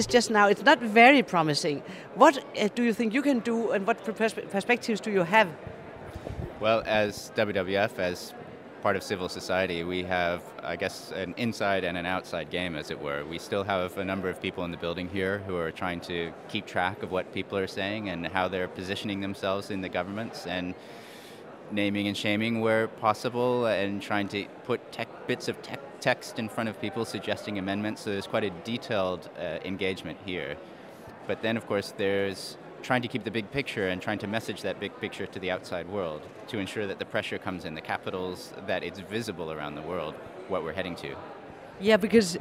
just now, it's not very promising. What do you think you can do, and what perspectives do you have? Well, as WWF, as part of civil society, we have, I guess, an inside and an outside game, as it were. We still have a number of people in the building here who are trying to keep track of what people are saying and how they're positioning themselves in the governments, and naming and shaming where possible, and trying to put bits of text in front of people suggesting amendments. So there's quite a detailed engagement here. But then, of course, there's trying to keep the big picture and trying to message that big picture to the outside world to ensure that the pressure comes in the capitals, that it's visible around the world what we're heading to. Yeah, because,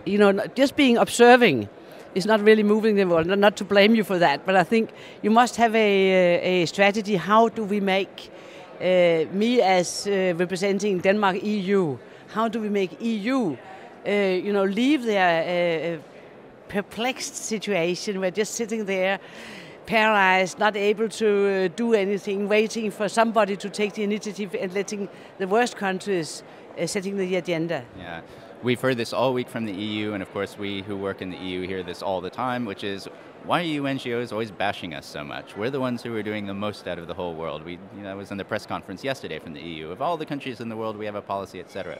just being observing is not really moving the world. Not to blame you for that, but I think you must have a strategy. How do we make me as representing Denmark EU, how do we make EU, leave their perplexed situation where just sitting there, paralyzed, not able to do anything, waiting for somebody to take the initiative and letting the worst countries setting the agenda? Yeah, we've heard this all week from the EU, and of course we who work in the EU hear this all the time, which is, why are you NGOs always bashing us so much? We're the ones who are doing the most out of the whole world. I was in the press conference yesterday from the EU. Of all the countries in the world, we have a policy, etc.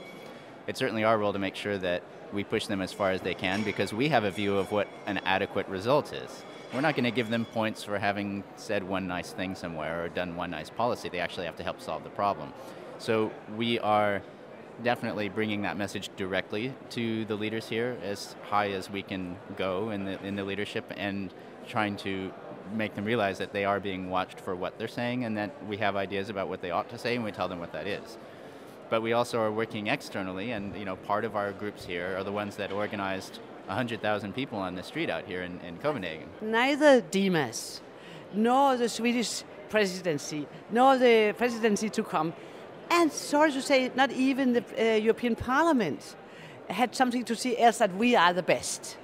It's certainly our role to make sure that we push them as far as they can, because we have a view of what an adequate result is. We're not going to give them points for having said one nice thing somewhere or done one nice policy. They actually have to help solve the problem. So we are definitely bringing that message directly to the leaders here, as high as we can go in the leadership, and trying to make them realize that they are being watched for what they're saying, and that we have ideas about what they ought to say, and we tell them what that is. But we also are working externally, and part of our groups here are the ones that organized 100,000 people on the street out here in Copenhagen. Neither Dimas, nor the Swedish presidency, nor the presidency to come, and sorry to say, not even the European Parliament had something to say else that we are the best.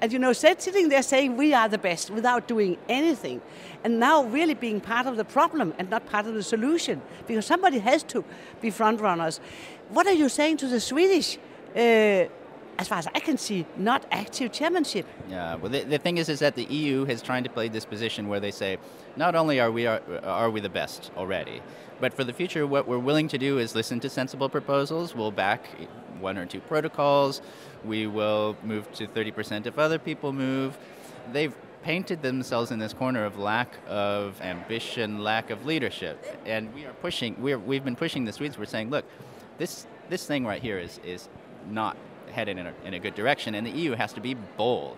And sitting there saying we are the best without doing anything, and now really being part of the problem and not part of the solution, because somebody has to be front runners. What are you saying to the Swedish, as far as I can see, not active chairmanship? Yeah, well, the thing is that the EU has tried to play this position where they say, not only are we the best already, but for the future, what we're willing to do is listen to sensible proposals. We'll back 1 or 2 protocols. We will move to 30% if other people move. They've painted themselves in this corner of lack of ambition, lack of leadership, and we've been pushing the Swedes. We're saying, look, this thing right here is not headed in a good direction, and the EU has to be bold.